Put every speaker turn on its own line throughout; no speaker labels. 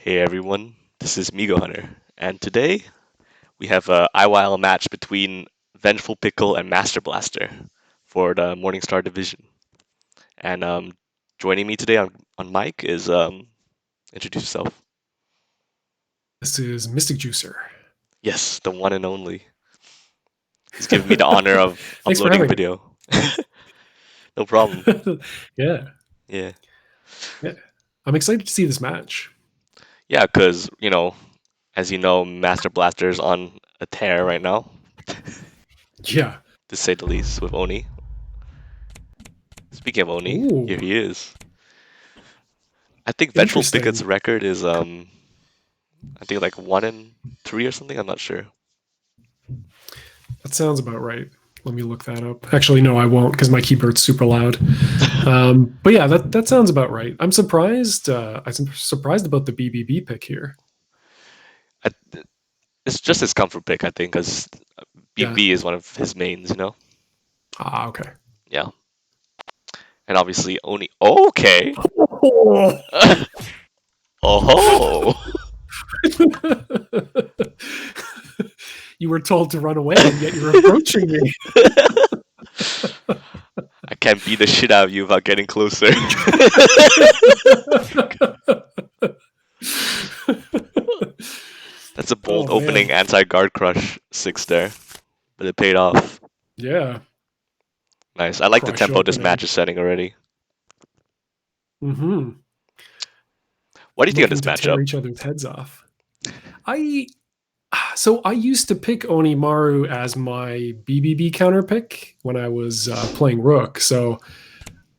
Hey everyone, this is Migo Hunter, and today we have a IYL match between Vengeful Pickle and Master Blaster for the Morningstar division. And joining me today on mic is introduce yourself.
This is mysticjuicer.
Yes, the one and only. He's given me the honor of
Thanks for
uploading a
having me.
video. No problem.
Yeah,
Yeah,
yeah. I'm excited to see this match.
yeah, because as you know, Master Blaster's on a tear right now,
Yeah.
to say the least, with Oni. Speaking of Oni, here
Ooh,
he is. I think Vengeful Picket's
interesting.
record is I think like 1-3 or something. I'm not sure.
That sounds about right. Let me look that up. Actually, no, I won't because my keyboard's super loud. But yeah, that sounds about right. I'm surprised. I'm surprised about the BBB pick here.
I, it's just his comfort pick, I think, because
Yeah.
BB is one of his mains.
Ah, okay.
Yeah, and obviously Oni. Oh, okay. Oh,
You were told to run away, and yet you're approaching me.
I can't beat the shit out of you without getting closer. That's a bold
Oh
opening
man.
anti-guard crush 6 there, but it paid off.
Yeah.
Nice. I like the
Crush
tempo this
opening.
match is setting already.
Hmm.
What do you think of
Looking
this
to tear
matchup?
each other's heads off. I so I used to pick Onimaru as my BBB counter pick when I was playing Rook. So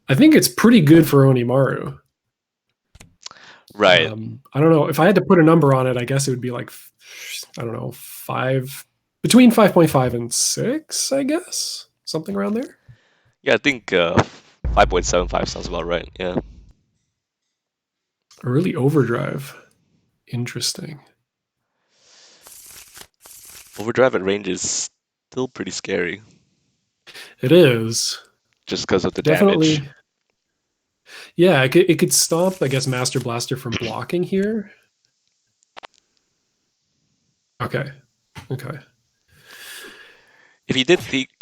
I think it's pretty good for Onimaru.
Right.
I don't know if I had to put a number on it. I guess it would be like I don't know between 5.5 and 6. I guess something around there.
Yeah, I think 5.75 sounds about right. Yeah.
Early overdrive. Interesting.
Overdrive at range is still pretty scary,
It is
just because of the damage.
definitely. Yeah, it could stop, I guess, Master Blaster from blocking here. Okay. Okay.
If you did,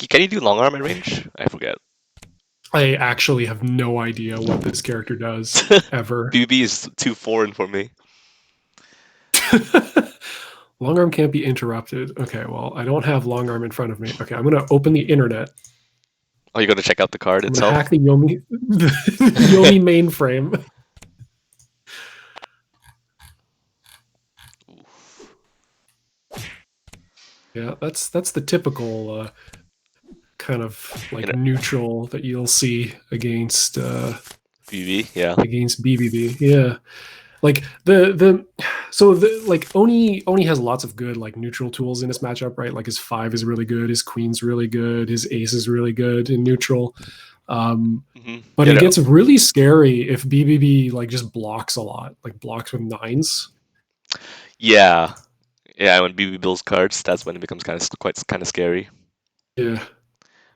can you do long arm at range? I forget.
I actually have no idea what this character does ever.
BB is too foreign for me.
Long arm can't be interrupted. Okay, well, I don't have long arm in front of me. Okay, I'm gonna open the internet.
Oh, you're gonna check out the card
I'm gonna hack
itself?
the Yomi the Yomi mainframe. Yeah, that's the typical kind of like
In
neutral that you'll see
BB, yeah.
against BBB. Yeah, like the so the like Oni has lots of good like neutral tools in this matchup, right? Like his 5 is really good, his queen's really good, his ace is really good in neutral. But
Yeah,
it gets really scary if BBB like just blocks a lot, like blocks with 9s.
yeah, yeah. When BB builds cards, that's when it becomes kind of scary.
Yeah,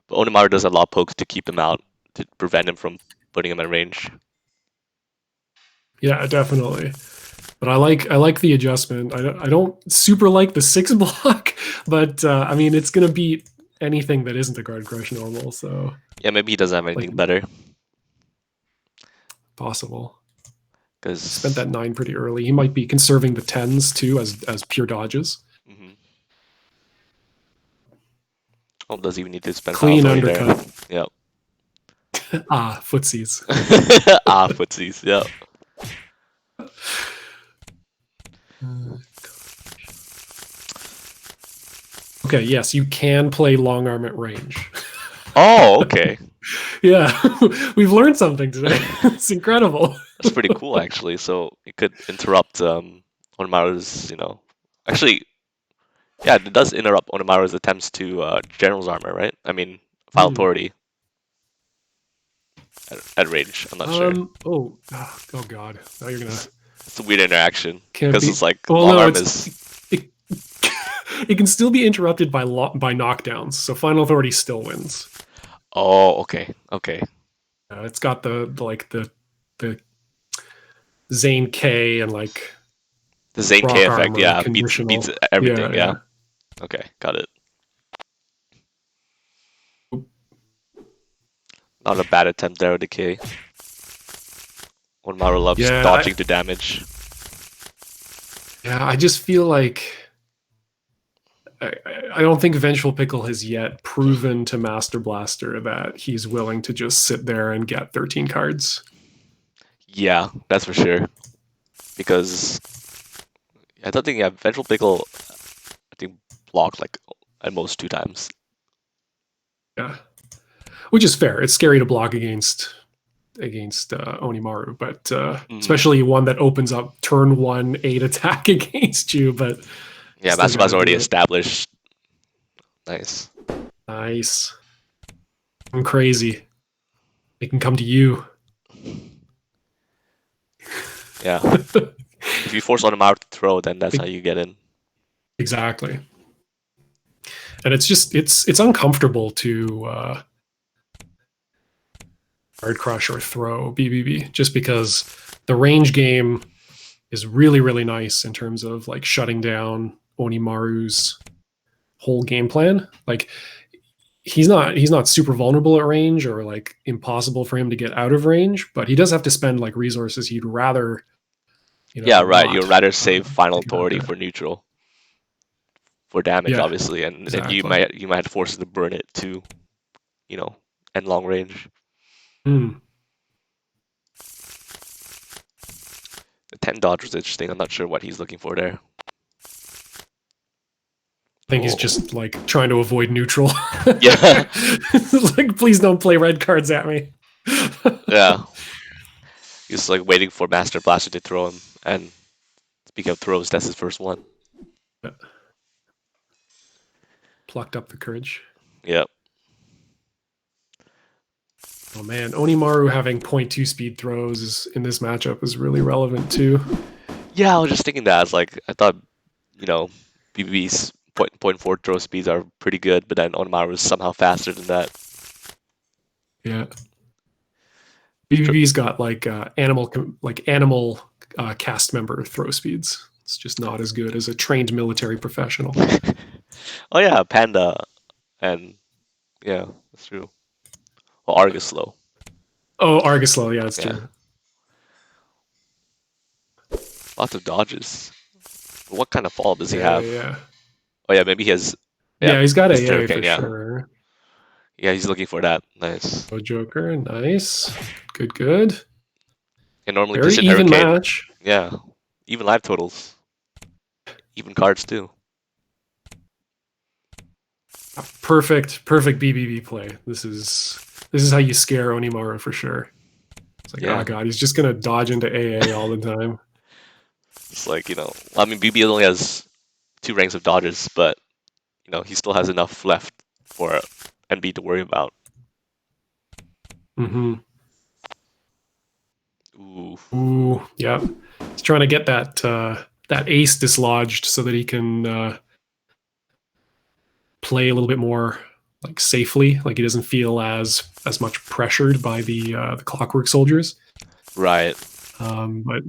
But Onimaru does a lot of pokes to keep him out, to prevent him from putting him at range.
yeah, definitely. But I like the adjustment. I don't super like the 6 block, but I mean it's gonna beat anything that isn't a guard crush normal. So
Yeah, maybe he doesn't have
like
anything better,
possible. He spent
because
that 9 pretty early. He might be conserving the 10s too as pure dodges.
oh, does even need to spend final
Clean
authority there?
undercut.
Yep.
Ah, footsies.
Footsies. Yep.
Okay, yes, you can play long arm at range.
Oh, okay.
Yeah, we've learned something today. It's incredible.
That's pretty cool, actually. So it could interrupt Onimaru's. Actually, yeah, it does interrupt Onimaru's attempts to General's armor, right? I mean, Final
Hmm.
Authority at range. I'm not sure.
Oh God. Now you're gonna
It's a weird interaction
can't
because
be.
it's like
Well,
long
no,
arm
it's
is.
it, it can still be interrupted by knockdowns. So Final Authority still wins.
Oh, okay, okay.
It's got the Zane K and like
The Zane K
rock
effect,
armor
yeah, beats
conditional.
everything,
Yeah,
yeah.
yeah.
Okay, got it. Not a bad attempt there with the K. Onimaru loves
Yeah,
dodging to damage.
I just feel like I, I don't think Vengeful Pickle has yet proven to Master Blaster that he's willing to just sit there and get 13 cards.
Yeah, that's for sure. Because I don't think, yeah, Vengeful Pickle, I think, blocked like at most 2 times.
Yeah, which is fair. It's scary to block against Onimaru, but
Hmm.
especially one that opens up turn 1 8 attack against you. But you
Yeah,
still got
Masterblast's
to
already
do it.
established. Nice.
Nice. I'm crazy. They can come to you.
Yeah. If you force Onimaru to throw, then that's how you get in.
Exactly. And it's uncomfortable to hard crush or throw BBB just because the range game is really really nice in terms of like shutting down Onimaru's whole game plan. Like he's not super vulnerable at range or like impossible for him to get out of range, but he does have to spend like resources he'd rather
Yeah, right. You'd
not
rather save Final
take
Authority
advantage of.
for neutral, for damage,
Yeah,
obviously, and then you
exactly.
might have to force him to burn it to, you know, end long range.
Hmm.
The 10 dodge was interesting. I'm not sure what he's looking for there.
I think he's
Oh,
just like trying to avoid neutral.
yeah,
Like, please don't play red cards at me.
yeah. He's like waiting for Master Blaster to throw him. And speaking of throws, that's his first one.
Plucked up the courage.
Yep.
Oh man, Onimaru having .2 speed throws in this matchup is really relevant too.
Yeah, I was just thinking that. I thought, you know, BBB's point four throw speeds are pretty good, but then Onimaru is somehow faster than that.
Yeah, BBB's got like animal cast member throw speeds. It's just not as good as a trained military professional.
Oh yeah, Panda, and yeah, that's true. Well, Argus slow.
Oh, Argoslow, yeah, it's
Yeah,
true.
lots of dodges. What kind of fall does he
Yeah,
have?
yeah,
Oh yeah, maybe he has. Yeah,
yeah. He's got
his
AA
Turricane.
for
Yeah,
sure.
yeah, he's looking for that. Nice.
Oh, Joker, nice, good, good.
And normally
Very
Distant
even
Hurricane.
match.
Yeah, even live totals, even cards too.
Perfect BBB play. This is how you scare Onimaru for sure. It's like, oh
Yeah,
god, he's just gonna dodge into AA all the time.
it's like I mean, BB only has 2 ranks of dodges, but he still has enough left for NB to worry about.
Hmm.
Ooh,
Ooh, yeah. He's trying to get that ace dislodged so that he can play a little bit more like safely. Like he doesn't feel as much pressured by the Clockwork Soldiers.
right.
But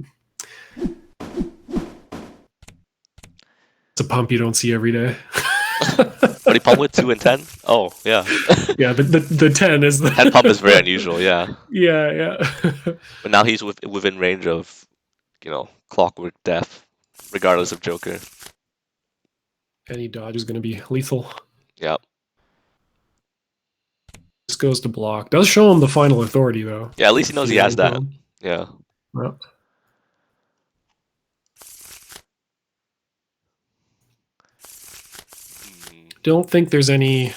it's a pump you don't see every day.
But he pumped with 2 and 10. Oh yeah,
Yeah, the 10 is the
10 pump is very unusual. Yeah,
yeah, yeah.
but now he's within range of Clockwork Death, regardless of Joker.
Any dodge is going to be lethal.
Yeah,
This goes to block. Does show him the final authority though.
yeah. At least he
With
knows he
the
has
onto
that.
him.
Yeah.
Well,
Hmm.
don't think there's any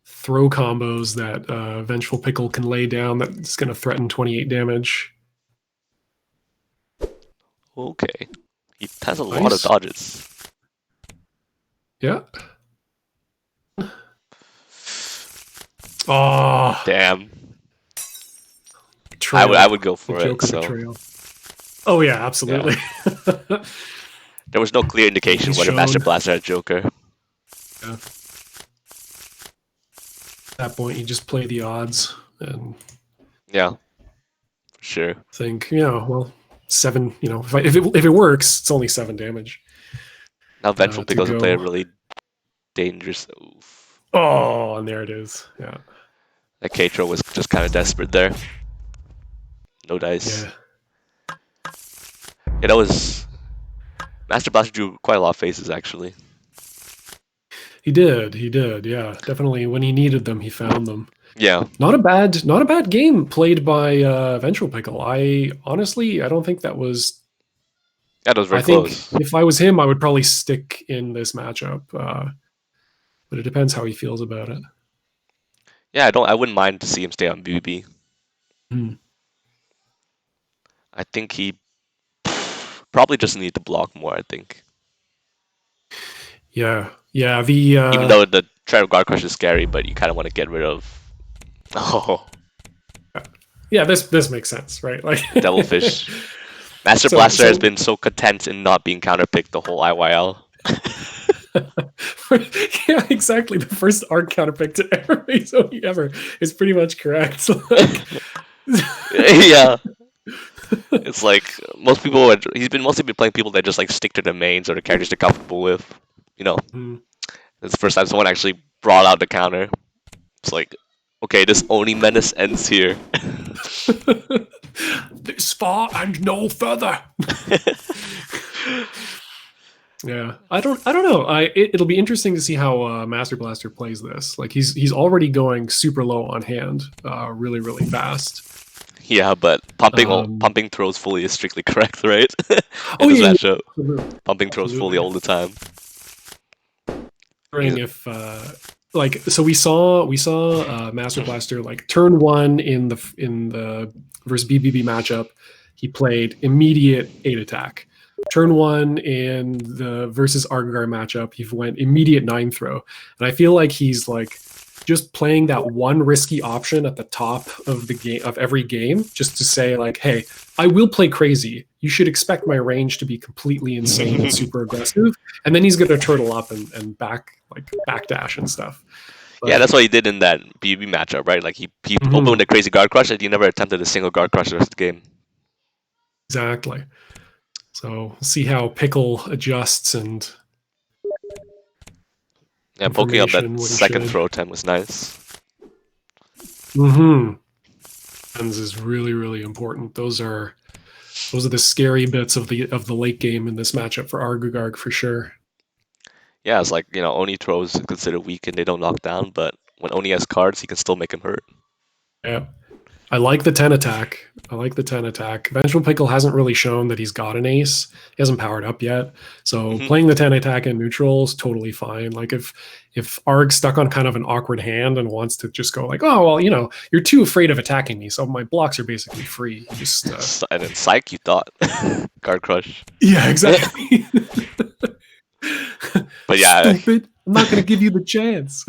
throw combos that Vengeful Pickle can lay down that's going to threaten 28 damage.
Okay. He has a lot of
Nice.
dodges.
Yeah. Oh,
Damn. I
betrayal.
would go
The
for it.
Joker
So
betrayal. Oh yeah,
yeah,
absolutely.
there was no clear indication
He's
whether Master
shown.
Blaster had Joker.
Yeah. At that point, you just play the odds and
Yeah, for sure.
think, well, 7. If it works, it's only 7 damage
Now Vengeful
to
Pickle doesn't play a
go.
really dangerous. Oof.
Oh, and there it is. Yeah,
That Katro was just kind of desperate there. No dice.
yeah.
Yeah, that was. Master Blaster drew quite a lot of faces actually.
He did. He did. Yeah, definitely. When he needed them, he found them.
Yeah,
Not a bad game played by Vengeful Pickle. I honestly, I don't think that was.
yeah, that was very
I think
close.
if I was him, I would probably stick in this matchup. But it depends how he feels about it.
Yeah, I wouldn't mind to see him stay on BB.
Hmm.
I think he probably just need to block more. I think,
Yeah, yeah. The
even though the Try Guard Crush is scary, but you kind of want to get rid of. Oh,
yeah. This makes sense, right? Like,
Devilfish. Master
so
Blaster has
so
been so content in not being counterpicked the whole IYL.
yeah, exactly. The first arc counterpick to ever make Sony ever is pretty much correct. Like,
Yeah, it's like most people. He's been mostly been playing people that just like stick to the mains or the characters they're comfortable with. You know,
hmm.
it's the first time someone actually brought out the counter. It's like, okay, this Oni menace ends here.
This far and no further. Yeah, I don't know. It'll be interesting to see how Master Blaster plays this. Like he's already going super low on hand, really really fast.
Yeah, but
Um,
pumping throws fully is strictly correct, right?
oh
In this
yeah, yeah,
matchup,
absolutely,
pumping throws fully
absolutely.
all the time.
Wondering
He's,
if like so we saw Master Blaster like turn one in the versus BBB matchup. He played immediate 8 attack. Turn one in the versus Argar matchup, he went immediate 9 throw. And I feel like he's like just playing that one risky option at the top of the game of every game, just to say like, hey, I will play crazy. You should expect my range to be completely insane and super aggressive. And then he's gonna turtle up and backdash and stuff.
yeah,
But
that's what he did in that BB matchup, right? Like he opened with
mhm,
a crazy guard crush, and he never attempted a single guard crush the rest of the game.
exactly. So we'll see how Pickle adjusts and
Yeah, poking up that
information what he
second
should.
throw attempt was nice.
Mm-hmm. Ends is really, really important. Those are the scary bits of the late game in this matchup for Argugarg for sure.
Yeah, it's like Oni throws are considered weak and they don't knock down, but when Oni has cards, he can still make him hurt.
Yeah. I like the 10 attack. I like the 10 attack. Vengeful Pickle hasn't really shown that he's got an ace. He hasn't powered up yet. So
Hmm.
playing the 10 attack in neutral is totally fine. Like if Arg's stuck on kind of an awkward hand and wants to just go like, oh well, you're too afraid of attacking me, so my blocks are basically free. Just
And then Psych, you thought guard crush,
yeah, exactly.
but yeah,
Stupid. I'm not gonna give you the chance.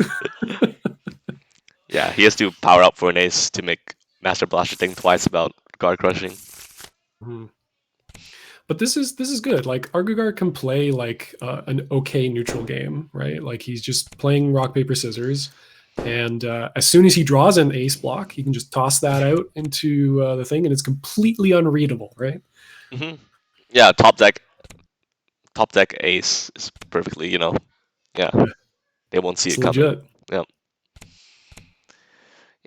yeah, he has to power up for an ace to make Master Blaster think twice about guard crushing.
Mhm. But this is good. Like Argugar can play like an okay neutral game, right? Like he's just playing rock paper scissors, and as soon as he draws an ace block, he can just toss that out into the thing, and it's completely unreadable, right?
Hmm. Yeah, top deck ace is perfectly, yeah,
Yeah,
they won't see
it's
it coming.
legit.
Yeah,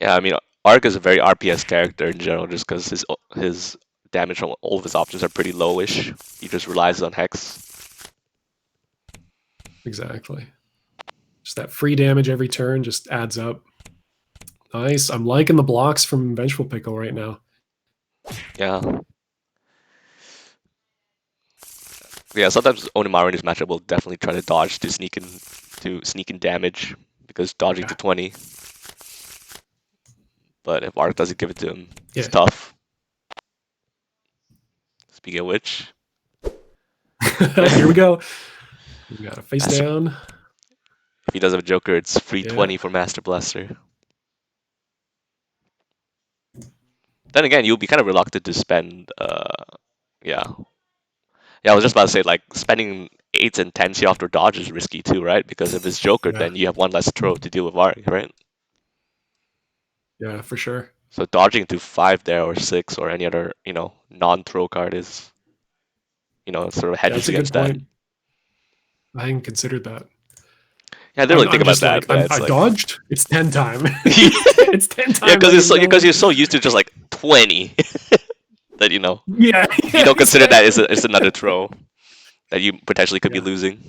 yeah. I mean, Arc is a very RPS character in general, just because his damage from all of his options are pretty lowish. He just relies on Hex.
Exactly. Just that free damage every turn just adds up. Nice. I'm liking the blocks from Vengeful Pickle right now.
Yeah, yeah. Sometimes Onimaru in this matchup will definitely try to dodge to sneak in damage because dodging to
Yeah.
20. But if Arc doesn't give it to him, it's
Yeah.
tough. Speaking of which,
Here we go. We got a face
Master,
down.
if he doesn't have a Joker, it's free
Yeah.
20 for Master Blaster. Then again, you'll be kind of reluctant to spend. Yeah, yeah. I was just about to say like spending 8s and 10s here after dodge is risky too, right? Because if it's Joker,
Yeah.
then you have one less throw to deal with Arc, right?
Yeah, for sure.
So dodging to 5 there or 6 or any other, non-throw card is, sort of
Yeah,
hedges
that's a good
against that.
point. I hadn't considered that.
Yeah, I didn't
I'm
really think
I'm
about
just
that,
like
but
I
it's like,
dodged. It's 10 time.
yeah,
It's 10 time. I can
because
go.
you're so used to just like 20 that
Yeah,
you
yeah,
don't consider that as,
exactly.
as another throw that you potentially could be
Yeah.
losing.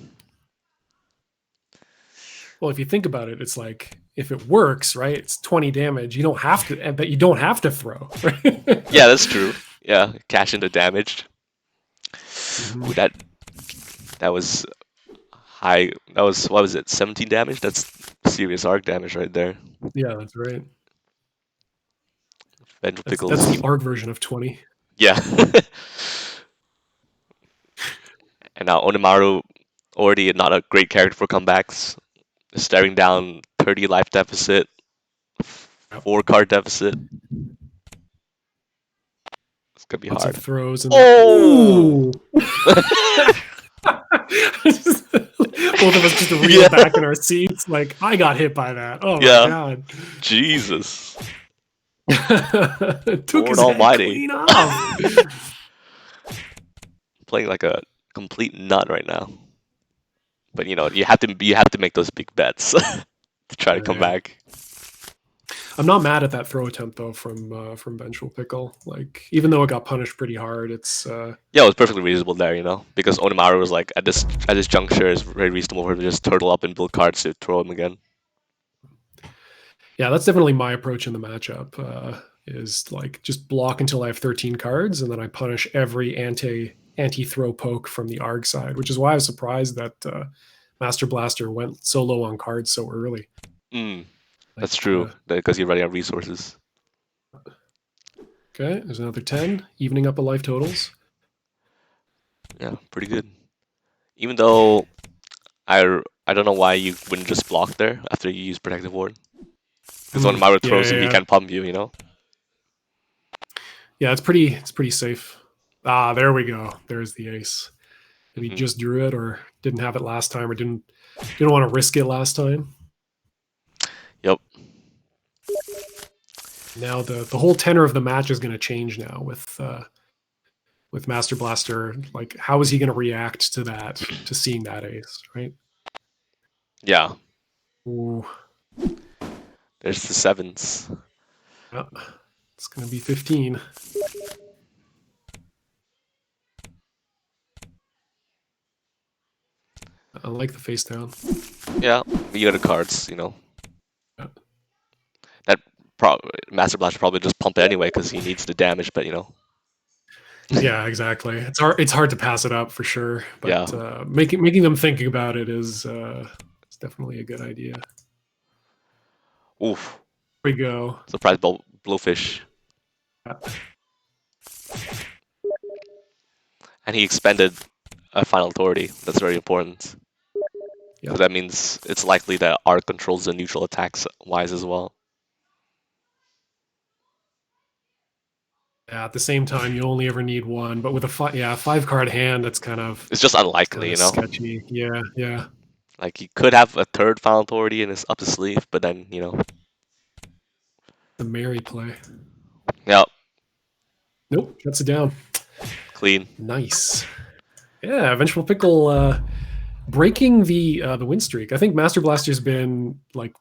Well, if you think about it, it's like if it works, right? It's 20 damage. You don't have to, but you don't have to throw, right?
Yeah, that's true. Yeah, cash into damaged.
Mhm.
Ooh, that was high. That was, what was it? 17 damage. That's serious arc damage right there.
Yeah, that's right.
Vengeful
That's the
pickles.
arc version of 20.
Yeah. And now Onimaru, already not a great character for comebacks, staring down 30 life deficit,
Yep.
4 card deficit. It's gonna be
Lots of
hard.
throws and
Oh!
ooh. Both of us just
Yeah,
reeled back in our seats. Like I got hit by that. Oh my
yeah.
god!
Jesus.
It took
Lord
his head
Almighty.
clean off.
Playing like a complete nut right now. But you have to make those big bets to try to come
Yeah.
back.
I'm not mad at that throw attempt though from Vengeful Pickle. Like even though it got punished pretty hard, it's
Yeah, it was perfectly reasonable there, because Onimaru was like at this juncture it's very reasonable for him to just turtle up and build cards to throw him again.
yeah, that's definitely my approach in the matchup. Is like just block until I have 13 cards, and then I punish every anti throw poke from the ARG side, which is why I was surprised that Master Blaster went so low on cards so early.
Mm,
Like,
that's true because you're running out of resources.
okay, there's another 10, evening up a life totals.
Yeah, pretty good. Even though I don't know why you wouldn't just block there after you use Protective Ward. Because when Onimaru
Yeah,
throws
yeah,
him, he
yeah.
can't pump you.
Yeah, it's pretty safe. Ah, there we go. There's the ace. Maybe
Hmm.
just drew it or didn't have it last time or didn't want to risk it last time.
Yep.
Now the whole tenor of the match is going to change now with Master Blaster. Like, how is he going to react to that, to seeing that ace, right?
Yeah.
Ooh,
There's the sevens.
yeah, it's going to be 15. I like the face down.
Yeah. You got the cards.
Yeah,
That Master Blaster probably just pump it anyway because he needs the damage, but
yeah, exactly. It's hard to pass it up for sure,
yeah.
but making them thinking about it is definitely a good idea.
Oof.
Here we go.
Surprise blowfish.
Yeah,
And he expended a final authority. That's very important.
yeah.
Because that means it's likely that Arc controls the neutral attacks wise as well.
At the same time, you only ever need one, but with a five card hand, that's
It's just
it's
unlikely,
kind of sketchy. Yeah, yeah.
Like he could have a third final authority in his up his sleeve, but then
The Mary play.
yeah,
Nope, shuts it down.
clean.
Nice. Yeah, Vengeful Pickle breaking the win streak. I think Master Blaster's been like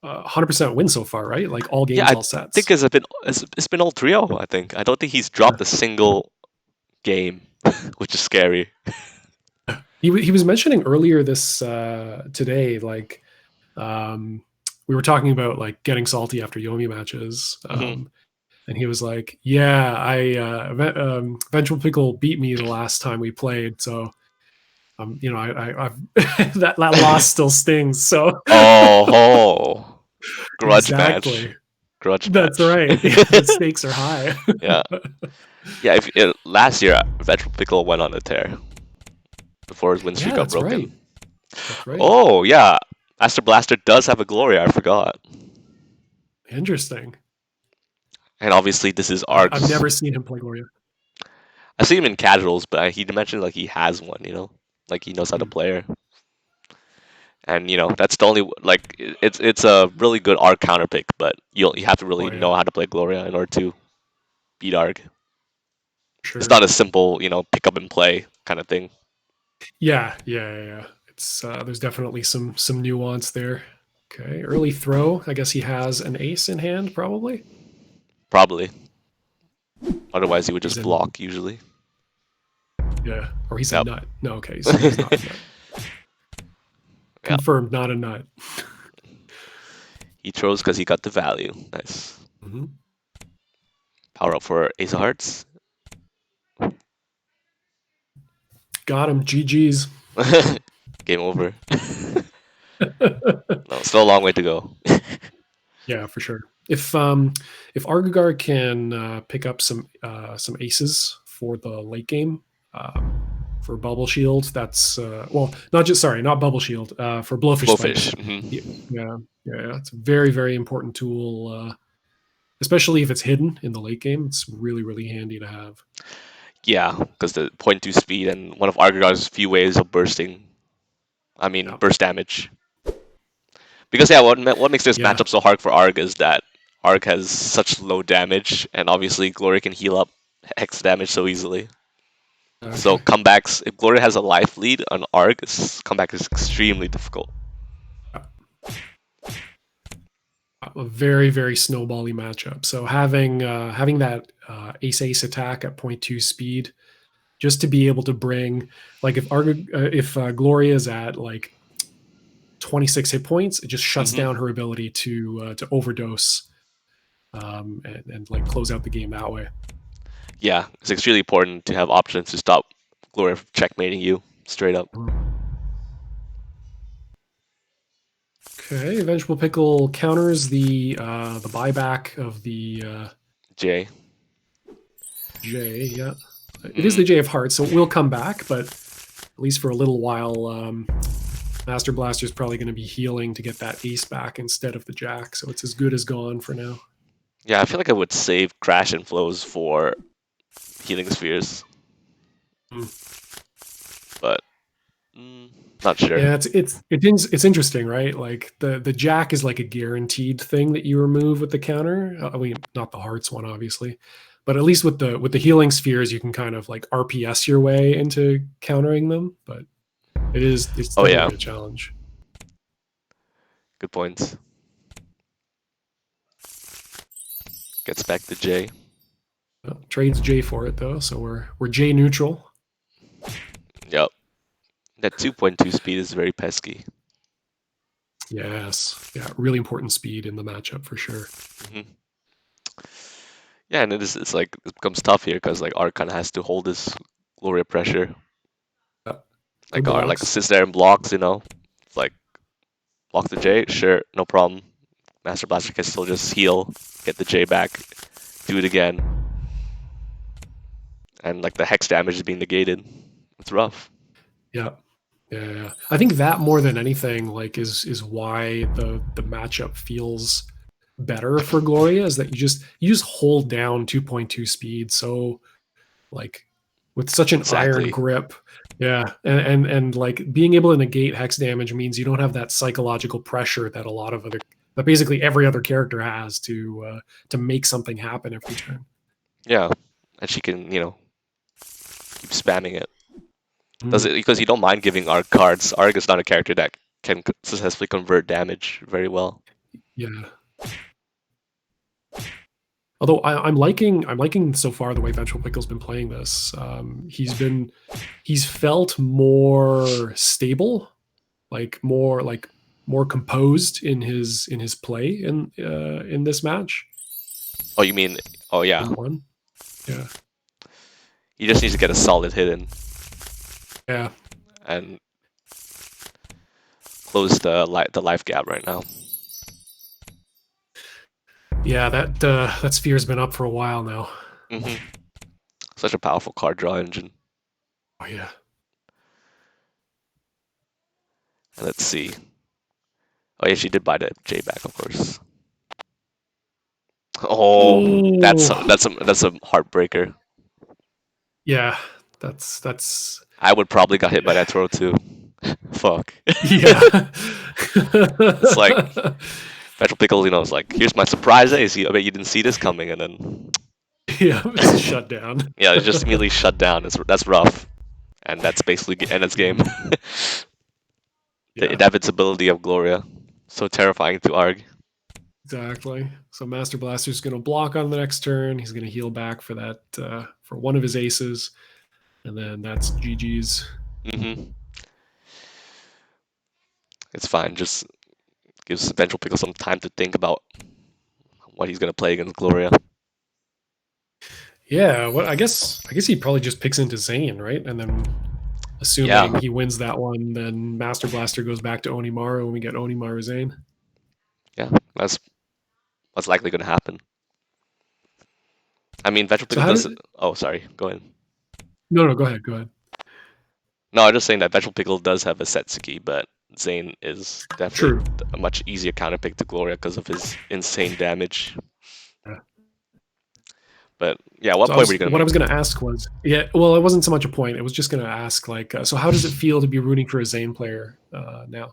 100% win so far, right? Like all
Yeah,
games,
I
all sets.
think it's been all 3-0, I think. I don't think he's dropped a single game, which is scary.
He was mentioning earlier this today, like we were talking about like getting salty after Yomi matches.
Hmm.
And he was like, "Yeah, Vengeful Pickle beat me the last time we played, so I've that loss still stings." So
Oh, grudge match.
exactly,
Grudge
that's
match.
right. Yeah, the stakes are high.
Yeah. Yeah, last year Vengeful Pickle went on a tear before his win streak
Yeah,
got
that's right.
broken.
That's right.
Oh yeah, Master Blaster does have a Gloria. I forgot.
Interesting.
And obviously this is
I've
Arc's.
never seen him play Gloria.
I see him in casuals, but he mentioned like he has one. Like he knows how to
Hmm.
play her. And that's the only like it's a really good Arg counter pick, but you have to really
Oh yeah,
know how to play Gloria in order to beat Arg. It's
sure.
not a simple pick up and play kind of thing.
Yeah. It's there's definitely some nuance there. Okay, early throw. I guess he has an ace in hand, probably.
Probably. Otherwise, he would
He's
just
in,
block usually.
yeah, or he's a
Yep.
nut. No, okay, he's not a nut.
Yep.
Confirmed, not a nut.
He throws because he got the value. Nice.
Mm-hmm.
Power up for Ace of Hearts.
Got him. GG's.
Game over. No, still a long way to go.
Yeah, for sure. If Argagar can pick up some aces for the late game, for Bubble Shield, that's well, not just sorry, not Bubble Shield, for Blowfish
Blowfish.
Spikes. Yeah, it's a very very important tool, especially if it's hidden in the late game. It's really really handy to have.
Yeah, because the point 2 speed and one of Argagar's few ways of bursting. I mean,
Yeah,
burst damage. Because yeah, what makes this
yeah,
matchup so hard for Arg is that Arg has such low damage, and obviously Glory can heal up Hex damage so easily. So
exactly.
comebacks, if Glory has a life lead on Arg, comeback is extremely difficult.
A very very snowbally matchup. So having that ace ace attack at point 0.2 speed, just to be able to bring, like if Gloria is at like 26 hit points, it just shuts
Hmm.
down her ability to overdose, and like close out the game that way.
Yeah, it's extremely important to have options to stop Glory from checkmating you straight up.
Okay, Vengeful Pickle counters the buyback of the
J.
J. Yeah, it is
Mm.
the J of Hearts, so it will come back, but at least for a little while. Master Blaster is probably going to be healing to get that ace back instead of the jack, so it's as good as gone for now.
Yeah, I feel like I would save Crash and Flows for Healing Spheres,
Mm.
but not sure.
Yeah, it's interesting, right? Like the jack is like a guaranteed thing that you remove with the counter. I mean, not the hearts one, obviously, but at least with the healing spheres, you can kind of like RPS your way into countering them. But it's
Oh yeah,
definitely a challenge.
good points. Gets back to J.
Trades J for it though, so we're J neutral.
Yep. That 2.2 speed is very pesky.
Yes, yeah, really important speed in the matchup for sure.
Hmm. Yeah, and it's like it becomes tough here because like Art kind of has to hold this Gloria pressure.
Yeah. Good
Like Art like
blocks.
sits there and blocks, It's like block the J, sure, no problem. Master Blaster can still just heal, get the J back, do it again, and like the hex damage is being negated. It's rough.
Yeah. Yeah. I think that more than anything, like, is why the matchup feels better for Gloria, is that you just hold down 2.2 speed so like with such an iron
Exactly.
grip. Yeah. And like being able to negate hex damage means you don't have that psychological pressure that that basically every other character has to make something happen every turn.
Yeah, and she can keep spamming it. Does
Mm,
it because you don't mind giving Arg cards. Arg is not a character that can successfully convert damage very well.
yeah. Although I'm liking so far the way Vengeful Pickle's been playing this. He's felt more stable, more composed in his play in this match.
Oh, you mean? Oh yeah.
In one, yeah,
He just needs to get a solid hit in
yeah,
and close the life gap right now.
yeah. That sphere's been up for a while now.
Hmm. Such a powerful card draw engine.
Oh yeah.
Let's see. Oh yeah, she did buy the J back, of course. Oh, that's
Oh
that's a heartbreaker.
yeah. That's
I would probably got hit by that throw too. Fuck.
Yeah.
It's like Vengeful Pickle, it's like, here's my surprise ace. I bet you didn't see this coming, and then
Yeah, it's shut down.
yeah, it's just immediately shut down. That's rough, and that's basically End's game.
Mhm.
The
Yeah,
inevitability of Gloria, so terrifying to arg.
exactly. So Master Blaster's going to block on the next turn. He's going to heal back for that for one of his aces, and then that's GG's.
Mm-hmm. It's fine. Just gives Vengeful Pickle some time to think about what he's gonna play against Gloria.
Yeah, what I guess he probably just picks into Zane, right? And then assuming
Yeah,
he wins that one, then Master Blaster goes back to Onimaru and we get Onimaru Zane.
yeah, that's what's likely gonna happen. I mean, Vengeful
So
Pickle
how
does.
did
Oh, sorry. Go ahead.
no, go ahead, go ahead.
No, I'm just saying that Vengeful Pickle does have a Setsuki, but Zane is definitely
True.
a much easier counterpick to Gloria because of his insane damage.
Yeah.
But yeah, what
So
point were you gonna
what I
make?
was going to ask was, yeah, well, it wasn't so much a point. It was just going to ask, like, so how does it feel to be rooting for a Zane player now?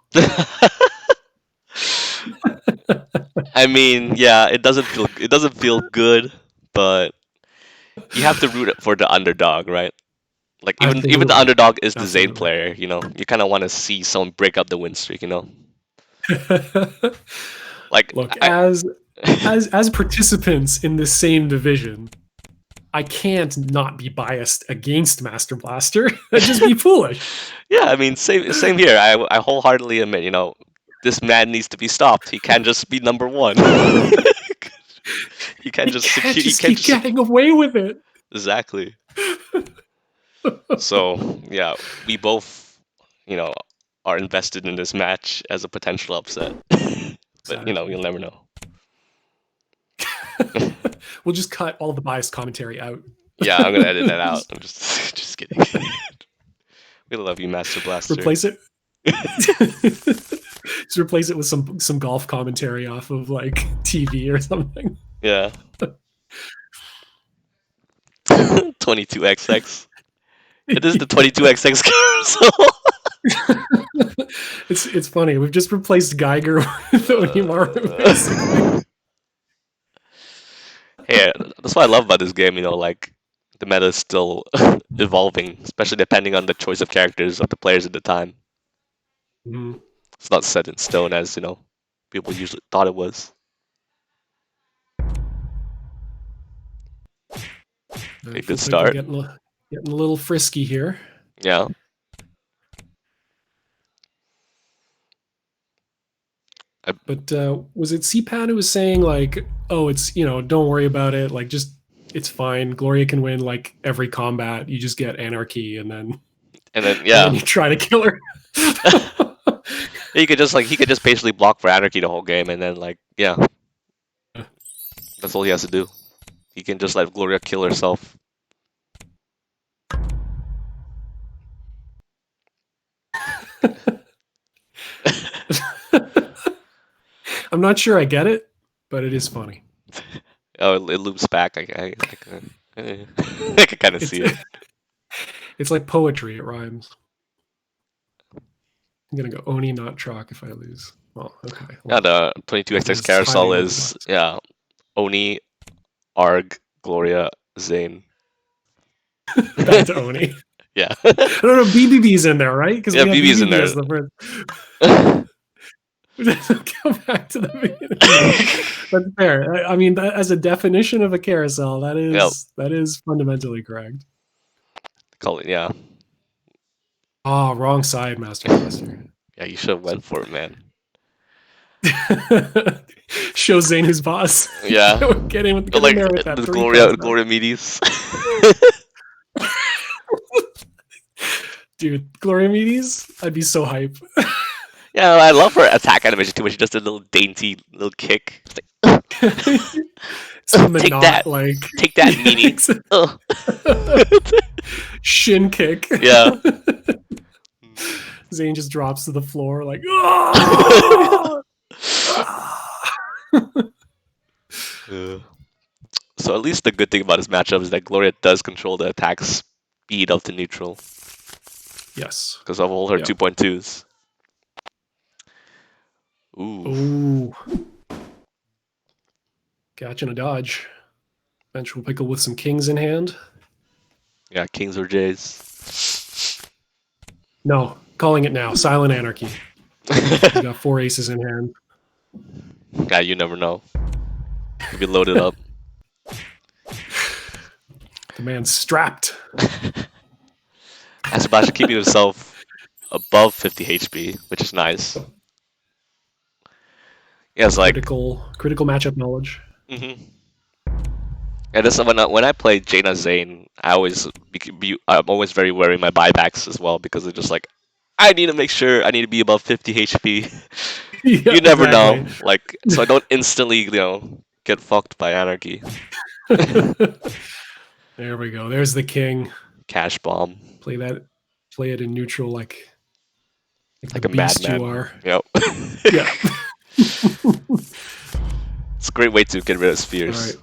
I mean, yeah, it doesn't feel good, but you have to root for the underdog, right? Like even the
Absolutely,
underdog is the Zane
absolutely.
player, you kind of want to see someone break up the win streak. Like
Look,
I
as participants in the same division, I can't not be biased against Master Blaster. That'd just be foolish.
Yeah, I mean, same here. I wholeheartedly admit, this man needs to be stopped. He can't just be number one. He can't
He
just
can't
secure. He
just
can't
keep
just
getting away with it.
exactly. So yeah, we both, you know, are invested in this match as a potential upset. But
Exactly.
you'll never know.
We'll just cut all the biased commentary out.
Yeah, I'm gonna edit that out. I'm just just kidding. We love you, Master Blaster.
Replace it. Just replace it with some golf commentary off of like TV or something.
Yeah. 22XX. It is the 22XX carousel.
It's funny. We've just replaced Geiger with Onimaru, basically.
Hey, that's what I love about this game. Like the meta is still evolving, especially depending on the choice of characters of the players at the time.
Mhm.
It's not set in stone as people usually thought it was. A
Vengeful
good
Pickle
start.
getting a little frisky here.
Yeah. I,
But was it CPAN who was saying like, oh, it's don't worry about it. Like, just it's fine. Gloria can win like every combat. You just get anarchy, and then
and then
and then
yeah,
you try to kill her.
he could just basically block for anarchy the whole game, and then like yeah, that's all he has to do. He can just let Gloria kill herself.
I'm not sure I get it, but it is funny.
Oh, it loops back. I can kind of
It's
see it.
it's like poetry. It rhymes. I'm gonna go Oni, not Trock if I lose. Well, okay.
Yeah,
Well,
the
it
22XX
is
carousel
highly
is
localized.
yeah, Oni, Arg, Gloria, Zane.
Back to Oni.
Yeah.
No, no, BBB's in there, right? Because
Yeah,
we have
BB's in
BBB
there.
as the first. Go back to the beginning. That's fair. I mean, as a definition of a carousel, that
Yeah,
is fundamentally correct.
call it yeah.
Oh, wrong side, Master Blaster.
Yeah, you should have went for it, man.
Show Zane who's boss.
Yeah.
Get in
Like
there with that
the
three
Gloria Medes.
dude. Gloria Medes, I'd be so hype.
Yeah, I love her attack animation too, where she does a little dainty little kick. It's like,
It's the
take
Menot
that,
like
take that, meanie. Ugh.
shin kick.
Yeah.
Zane just drops to the floor like, oh!
Yeah. So at least the good thing about this matchup is that Gloria does control the attack speed of the neutral.
Yes.
because of all her
Yep.
2.2s. Ooh.
Ooh. Catch and a dodge. Vengeful Pickle with some kings in hand.
Yeah, kings or jays.
No, calling it now. Silent Anarchy. He's got 4 aces in hand.
Yeah, you never know. Could be loaded up.
The man's strapped.
Asabashi keeping himself above 50 HP, which is nice. Yeah, it's like
critical matchup knowledge.
And this when I play Jaina Zane, I'm always very wary of my buybacks as well because it's just like I need to make sure I need to be above 50 HP.
Yeah,
You never
exactly.
know, like so I don't instantly get fucked by anarchy.
There we go. There's the king.
Cash bomb.
Play it in neutral like the
Like a
beast you
madman.
are.
Yep.
Yeah.
It's a great way to get rid of spheres.
All right.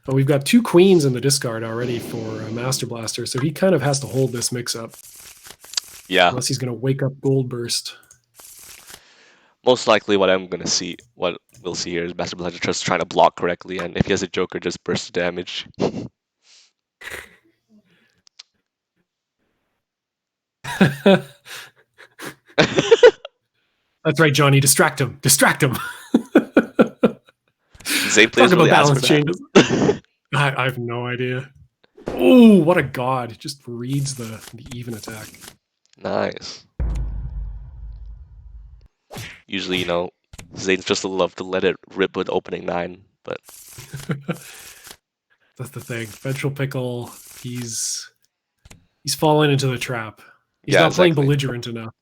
Well, we've got 2 queens in the discard already for Master Blaster, so he kind of has to hold this mix-up.
Yeah.
Unless he's going to wake up Gold Burst.
Most likely what we'll see here is Master Blaster just trying to block correctly, and if he has a Joker, just burst the damage.
That's right, Johnny. Distract him. Distract him.
Zane plays
Talk about
really
balance
for
changes. I have no idea. Oh, what a god. It just reads the even attack.
Nice. Usually, Zane's just love to let it rip with opening 9, but
that's the thing. Vengeful Pickle, he's fallen into the trap. He's not playing belligerent enough.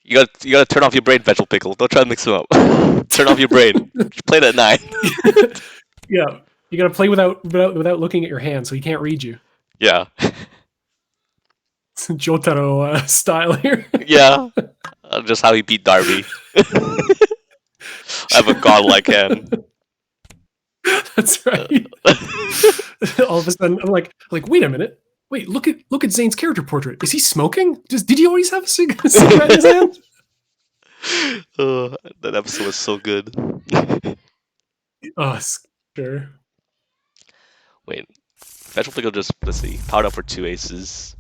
You gotta turn off your brain, Vengeful Pickle. Don't try to mix them up. Turn off your brain. Just play it at 9.
Yeah, you gotta play without looking at your hand, so he can't read you.
Yeah.
It's Jotaro style here.
Yeah. Just how he beat Darby. I have a godlike hand.
That's right. All of a sudden, I'm like, wait a minute. Wait, look at Zane's character portrait. Is he smoking? Did he always have a cigarette in his hand?
That episode was so good.
Oh, sure.
Wait, Vengeful Pickle just, let's see, powered up for 2 aces.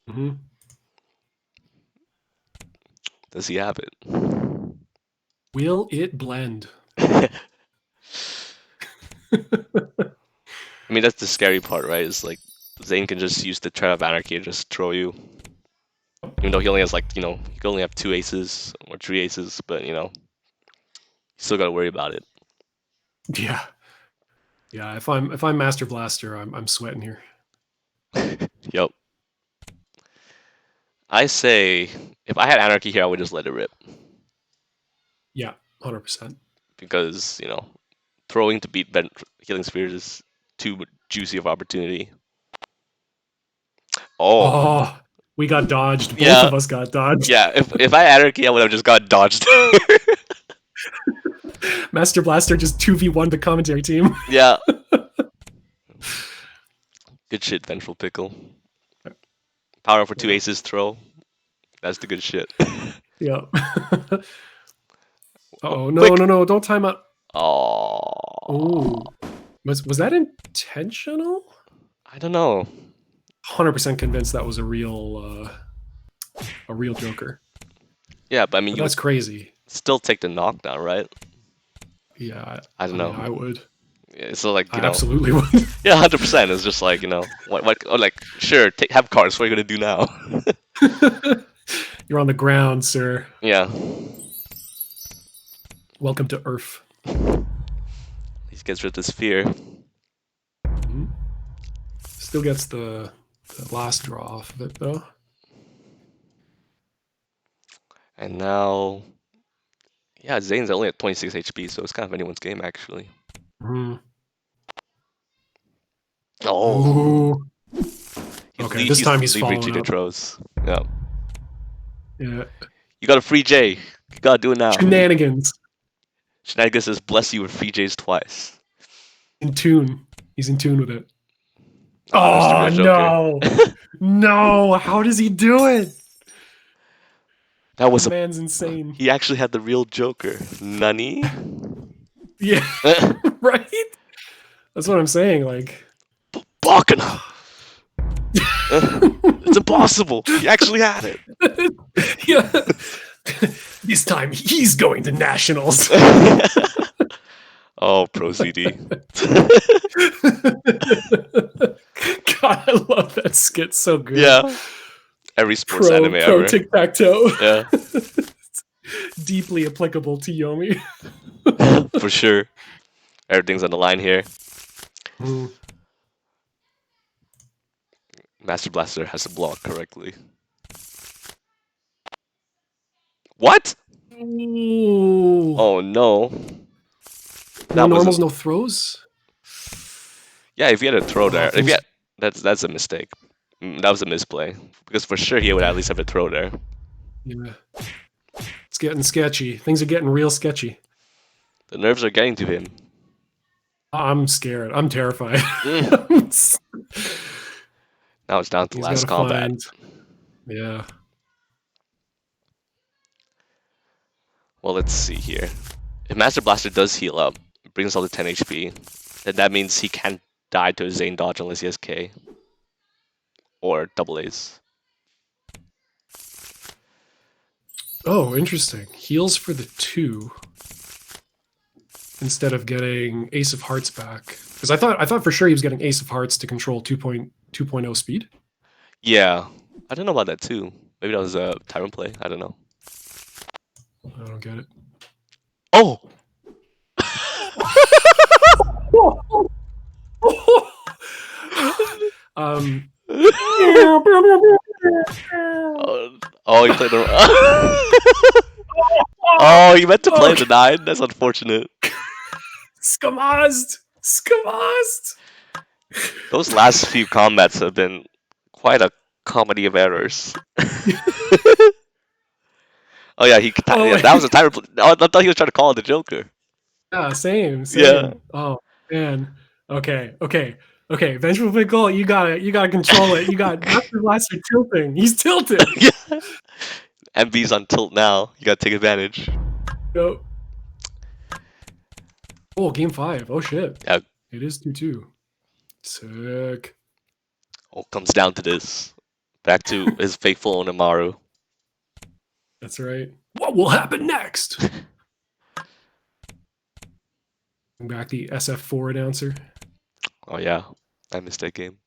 Mm-hmm.
Does he have it?
Will it blend?
I mean, that's the scary part, right? It's like Zane can just use the Trap of Anarchy and just throw you. Even though he only has he can only have 2 aces or 3 aces, but you still gotta worry about it.
Yeah. Yeah, if I'm Master Blaster, I'm sweating here.
Yep. I say if I had Anarchy here, I would just let it rip.
Yeah, 100%.
Because, throwing to beat Healing Spheres is too juicy of opportunity.
Oh, we got dodged. Both of us got dodged.
Yeah, if I had Anarchy, I would have just got dodged.
Master Blaster just 2v1 the commentary team.
Yeah. Good shit, Vengeful Pickle. Power for 2 aces, throw. That's the good shit.
Yeah. Oh no! Don't time out.
Oh.
Was that intentional?
I don't know.
100% convinced that was a real Joker.
Yeah, but I mean,
that's crazy.
Still take the knockdown, right?
Yeah,
I don't know.
I would.
Yeah, so I
absolutely would.
Yeah, 100%. It's just like sure, have cards. What are you gonna do now?
You're on the ground, sir.
Yeah.
Welcome to Earth.
He gets rid of this fear.
Mm-hmm. Still gets the last draw off of it, though.
And now, yeah, Zane's only at 26 HP, so it's kind of anyone's game, actually.
Mm-hmm.
Oh.
Okay, this time he's following up.
Yeah.
Yeah.
You got a free J. You gotta do it now.
Shenanigans.
Shenanigans says bless you with free Js twice.
In tune. He's in tune with it.
Ah, Mr.
Oh
Real Joker.
no, no! How does he do it?
That
The
was a.
man's insane.
He actually had the real Joker. Nani?
Yeah, right. That's what I'm saying. Like,
Bakana. It's impossible. He actually had it.
yeah. This time he's going to nationals.
Oh, Pro CD.
God, I love that skit. So good.
Yeah. Every sports
Pro
anime ever.
tic tac toe.
Yeah.
Deeply applicable to Yomi.
For sure. Everything's on the line here.
Mm.
Master Blaster has to block correctly. What?
Ooh.
Oh no.
No
That
normals,
wasn't.
no throws.
Yeah, if he had a throw there, if he
Things.
had, that's a mistake. That was a misplay because for sure he would at least have a throw there.
Yeah. It's getting sketchy. Things are getting real sketchy.
The nerves are getting to him.
I'm scared. I'm terrified.
Mm. Now it's down to
He's
last
got to
combat.
find. Yeah.
Well, let's see here. If Master Blaster does heal up, brings all to 10 HP, then that means he can't die to a Zane dodge unless he has K. Or double A's.
Oh, interesting. Heals for the 2 instead of getting Ace of Hearts back. Because I thought for sure he was getting Ace of Hearts to control 2.0 speed.
Yeah, I don't know about that too. Maybe that was a Tyrant play. I don't know.
I don't get it.
Oh!
um.
Oh, you played the. Oh, you meant to play the 9? That's unfortunate.
Skamazed!
Those last few combats have been quite a comedy of errors. Oh yeah, yeah, that was a Tyrant play. Oh, I thought he was trying to call it the Joker.
Yeah, same.
Yeah.
Oh man. Okay. Vengeful Pickle, you gotta control it. You got Master Blaster tilting. He's tilted.
Yeah. MB's on tilt now. You gotta take advantage.
Go. Oh, game 5. Oh shit.
Yeah.
It is 2-2. Sick.
Oh, comes down to this. Back to his faithful Onimaru.
That's right. What will happen next? Back the SF4 announcer.
Oh yeah, I missed that game.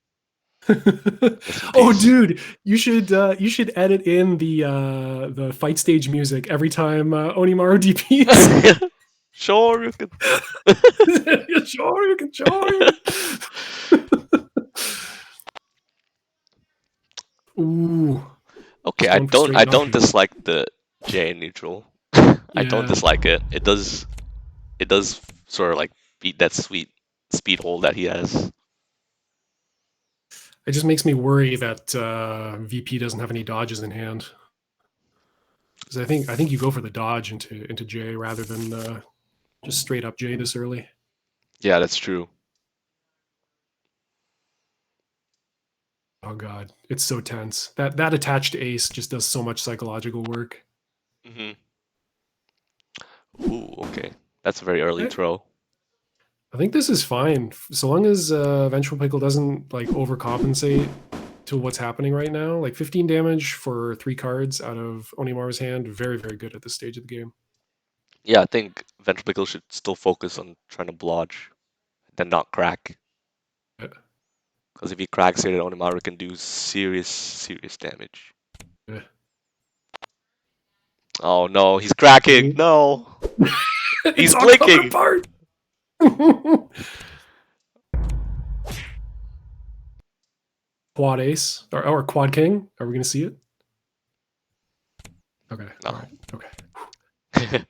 Oh, dude, you should edit in the fight stage music every time Onimaru DPs.
Sure, you can.
Sure. Ooh.
Okay,
Just going for
I
straight
don't
knocking.
dislike the J in neutral. I don't
Yeah.
dislike it. It does sort of like beat that sweet speed hold that he has.
It just makes me worry that VP doesn't have any dodges in hand. Because I think you go for the dodge into J rather than just straight up J this early.
Yeah, that's true.
Oh god, it's so tense. That attached ace just does so much psychological work.
Mm-hmm. Ooh, okay. That's a very early throw.
I think this is fine so long as Vengeful Pickle doesn't like overcompensate to what's happening right now. Like 15 damage for 3 cards out of Onimaru's hand, very good at this stage of the game.
Yeah, I think Ventripickle should still focus on trying to blodge, then not crack.
Yeah.
Because if he cracks here, then Onimaru can do serious damage.
Yeah.
Oh no, he's cracking! No! He's blinking!
Quad ace or quad king. Are we going to see it? Okay.
No.
All right. Okay.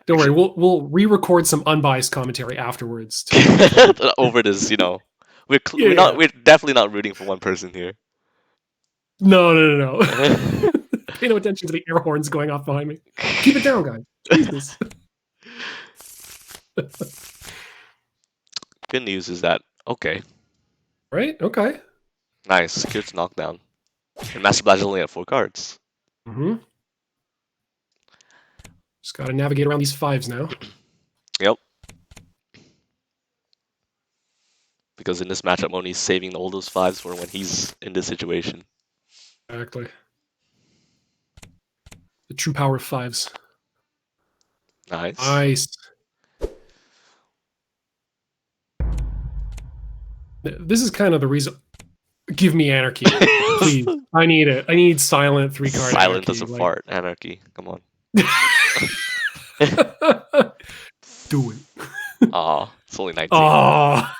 Don't worry. We'll re-record some unbiased commentary afterwards.
Over this, we're
Yeah.
we're definitely not rooting for one person here.
No. Pay no attention to the air horns going off behind me. Keep it down, guys. Jesus.
Good news is that Okay.
Right? Okay.
Nice. Secure to knockdown. And Master Blast only at 4 cards.
Mm-hmm. Just got to navigate around these 5s now.
Yep. Because in this matchup, only saving all those 5s for when he's in this situation.
Exactly. The true power of 5s.
Nice.
Nice. This is kind of the reason. Give me anarchy, please. I need it. I need silent 3-card
Silent
anarchy.
as a fart. Anarchy. Come on.
Do it.
Aw, it's only 19.
Oh,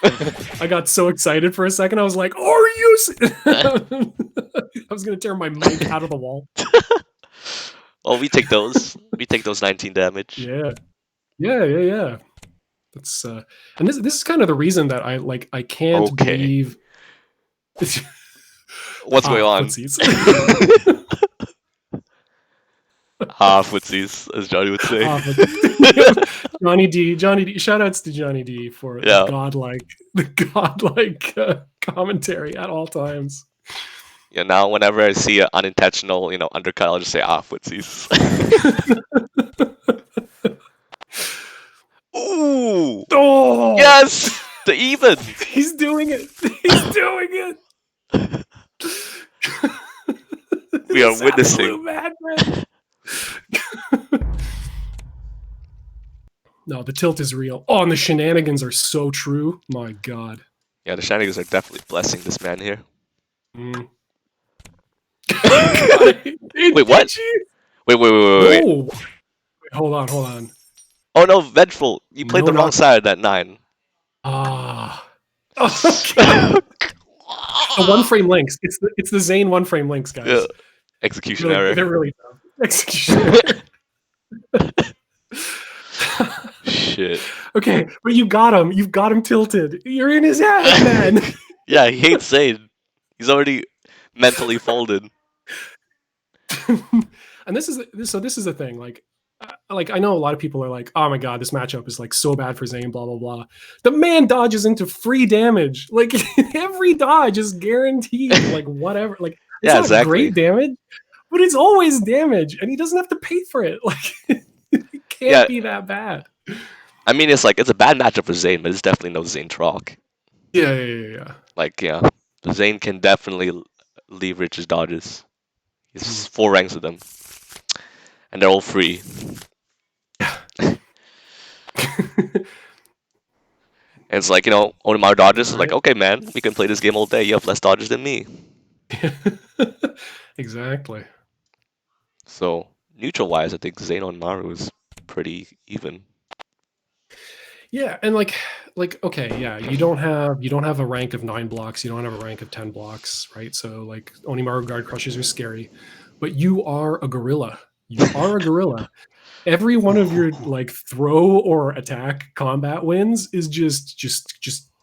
I got so excited for a second. I was like, "Are you?" I was gonna tear my mic out of the wall.
Well, we take those. We take those 19 damage.
Yeah, yeah. That's and this is kind of the reason that I can't
Okay.
believe.
What's going on?
Footsies.
Footsies, as Johnny would say.
Johnny D. Shoutouts to Johnny D for
Yeah.
the godlike commentary at all times.
Yeah, now whenever I see an unintentional, undercut, I'll just say, footsies. Ooh!
Oh!
Yes! The even!
He's doing it! He's doing it!
We are witnessing.
No, the tilt is real. Oh, and the shenanigans are so true. My God.
Yeah, the shenanigans are definitely blessing this man here.
Mm.
Wait, what? Wait.
No. Wait, hold on.
Oh no, Vengeful! You played the wrong side of that 9.
Ah. Okay. The 1-frame links. It's the Zane 1-frame links, guys.
Yeah. Execution error.
They're really tough. Execution error.
Shit.
Okay, but you got him. You've got him tilted. You're in his head, man.
Yeah, he hates Zane. He's already mentally folded.
And this is the thing. Like I know a lot of people are like, oh my God, this matchup is like so bad for Zane, blah, blah, blah. The man dodges into free damage. Like every dodge is guaranteed, like whatever. Like it's not
exactly.
great damage, but it's always damage, and he doesn't have to pay for it. Like it can't be that bad.
I mean, it's a bad matchup for Zane, but it's definitely no Zane Trock.
Yeah.
Like, yeah, Zane can definitely leverage his dodges. He's 4 ranks of them, and they're all free. And it's like, Onimaru dodges. Right. Like, okay, man, we can play this game all day. You have less dodges than me.
Exactly.
So, neutral-wise, I think Zane Onimaru is pretty even.
Yeah, and like okay, yeah, you don't have a rank of 9 blocks, you don't have a rank of 10 blocks, right? So like Onimaru guard crushes are scary, but you are a gorilla. You are a gorilla. Every one of your like throw or attack combat wins is just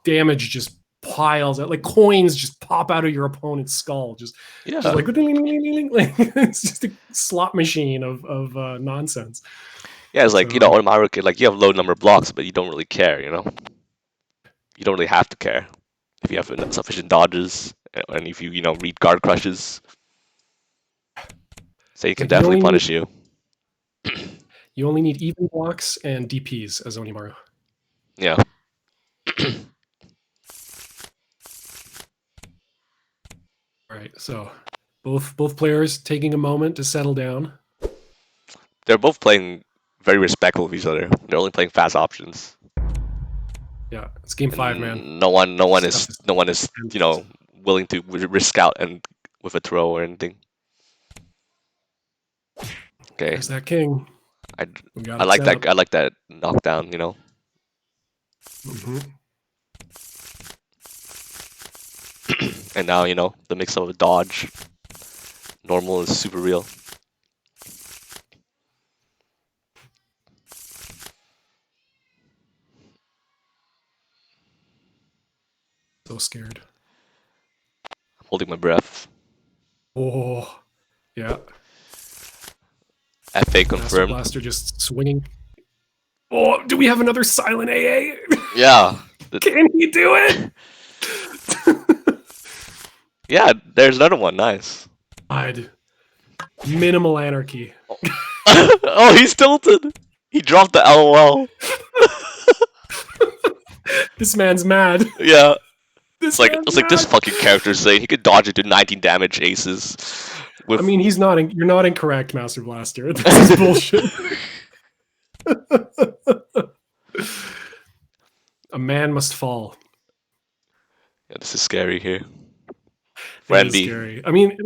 damage just piles out, like coins just pop out of your opponent's skull, just like it's just a slot machine of nonsense.
Yeah, it's like, Onimaru, like, you have low number of blocks, but you don't really care, You don't really have to care if you have sufficient dodges, and if you, read guard crushes. So he can definitely punish you.
You only need even blocks and DPs as Onimaru.
Yeah.
All right, so both players taking a moment to settle down.
They're both playing very respectful of each other. They're only playing fast options.
Yeah, it's game 5, man.
No one is willing to risk out and with a throw or anything. Okay.
There's that king.
I like that. I like that knockdown.
Mm-hmm.
And now the mix of a dodge, normal, is super real.
So scared.
I'm holding my breath.
Oh, yeah.
FA confirmed.
Master Blaster just swinging. Oh, do we have another silent AA?
Yeah. The-
Can he do it?
yeah, there's another one. Nice.
God. Minimal anarchy.
Oh, oh, he's tilted. He dropped the LOL.
This man's mad.
Yeah.
This
It's
man's
like this
mad.
fucking character saying he could dodge it to 19 damage aces
I
with
mean, he's not. You're not incorrect, Master Blaster. This is bullshit. A man must fall.
Yeah, this is scary here for
It is
MB.
scary. I mean,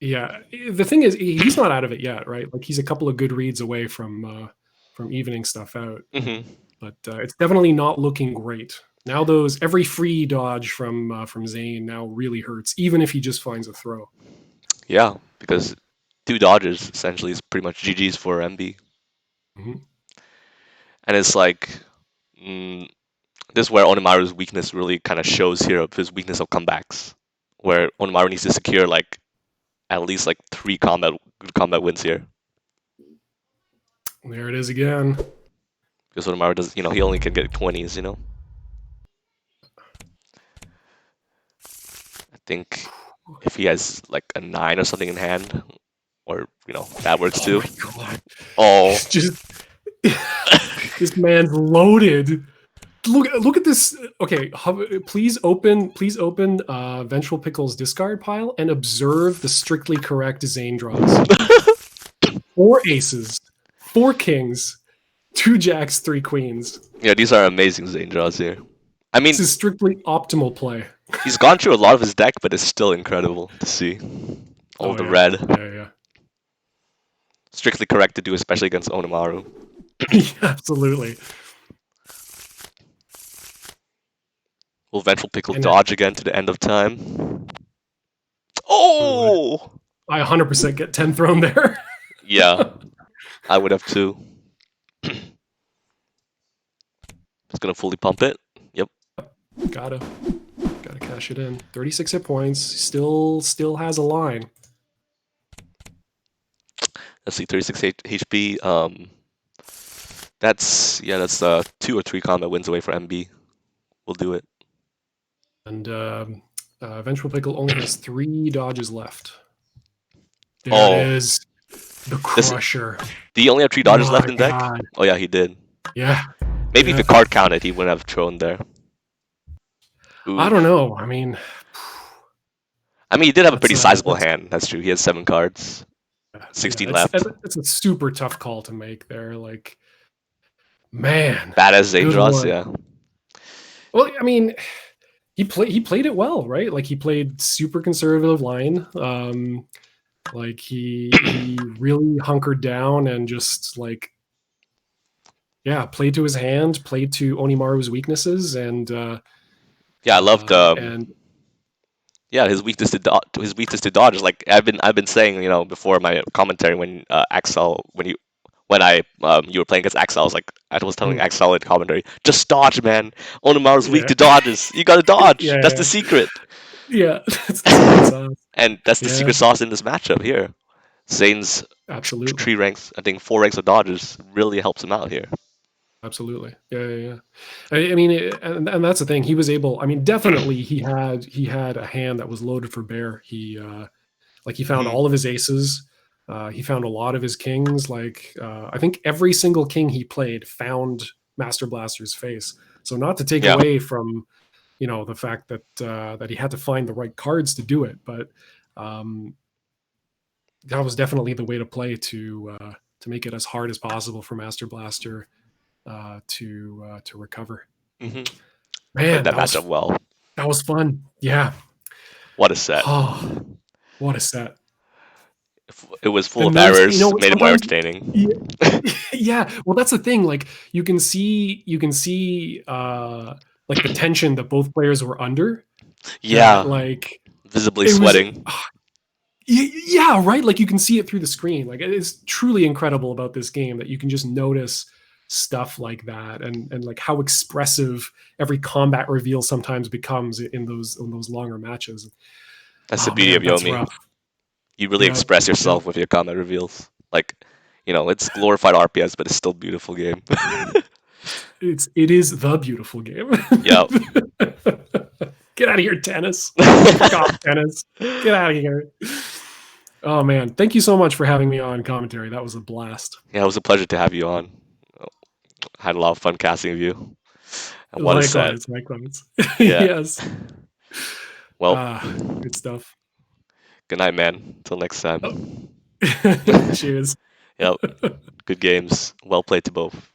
yeah. The thing is, he's not out of it yet, right? Like he's a couple of good reads away from evening stuff out,
Hmm.
but it's definitely not looking great. Now those every free dodge from Zane now really hurts, even if he just finds a throw.
Yeah, because two dodges essentially is pretty much GG's for MB.
Mhm.
And it's like, mm, this is where Onimaru's weakness really kind of shows here of his weakness of comebacks, where Onimaru needs to secure like at least like three good combat wins here.
There it is again.
Because Onimaru does, he only can get 20s, I think if he has like a 9 or something in hand, or that works
Oh
too.
my god!
Oh,
Just this man's loaded. Look at this. Okay, please open Vengeful Pickle's discard pile and observe the strictly correct Zane draws. 4 aces, 4 kings, 2 jacks, 3 queens.
yeah, these are amazing Zane draws here. I
This
mean,
is strictly optimal play.
he's gone through a lot of his deck, but it's still incredible to see. All
Oh
the
yeah,
red.
yeah.
Strictly correct to do, especially against Onimaru.
Absolutely.
Will Vengeful Pickle
And
dodge again to the end of time? Oh!
I 100% get 10 thrown there.
Yeah, I would have too. Just gonna fully pump it. Yep.
Gotta cash it in. 36 hit points. Still has a line.
Let's see, 36 HP. That's 2 or 3 combat wins away for MB. We'll do it.
And Vengeful Pickle only has 3 dodges left. There
Oh.
it is. The Crusher.
Did he only have 3 dodges
My
left in deck?
God.
Oh yeah, he did.
Yeah.
Maybe
Yeah.
if the card counted, he wouldn't have thrown there. Ooh.
I don't know. I mean,
he did have a pretty
That's,
sizable
that's-
hand. That's true. He has 7 cards. 16 left.
It's a super tough call to make there. Like, man.
Badass Zane
Good
draws,
one.
yeah.
Well, I mean, he played it well, right? Like he played super conservative line. Like he really hunkered down and just like, yeah, played to his hand, played to Onimaru's weaknesses, and
Yeah, I loved
and
yeah, his weakness to dodge is like I've been saying, before my commentary when Axel you were playing against Axel, I was telling Axel in commentary, just dodge, man. Onimaru's weak
Yeah.
to dodges. You gotta dodge.
Yeah,
That's
yeah.
the secret.
yeah, that's the secret sauce.
And that's the
Yeah.
secret sauce in this matchup here. Zane's
Absolutely.
3 ranks, I think 4 ranks of dodges really helps him out here.
Absolutely. Yeah. I mean, and that's the thing. He was able. I mean, definitely he had a hand that was loaded for bear. He found all of his aces. He found a lot of his kings. I think every single king he played found Master Blaster's face. So not to take away from the fact that that he had to find the right cards to do it, but that was definitely the way to play to make it as hard as possible for Master Blaster to recover.
Mm-hmm.
Man,
that matchup well.
That was fun. Yeah.
What a set.
Oh, what a set.
It was full of errors, made it more entertaining.
Yeah. Well, that's the thing. Like you can see like the tension that both players were under.
Yeah.
Like
visibly sweating.
Yeah, right. Like you can see it through the screen. Like it is truly incredible about this game that you can just notice stuff like that and like how expressive every combat reveal sometimes becomes in those longer matches.
That's the beauty of Yomi.
Rough.
You really express yourself with your combat reveals. Like, it's glorified RPS, but it's still a beautiful game.
it is the beautiful game.
Yep.
Get out of here, tennis. Fuck off, tennis. Get out of here. Oh man, thank you so much for having me on commentary. That was a blast.
Yeah, it was a pleasure to have you on. Had a lot of fun casting with you. And what a set.
Likewise, likewise.
Yeah.
Yes.
Well,
Good stuff.
good night, man. Till next
Oh.
time.
Cheers.
Yep. Good games. Well played to both.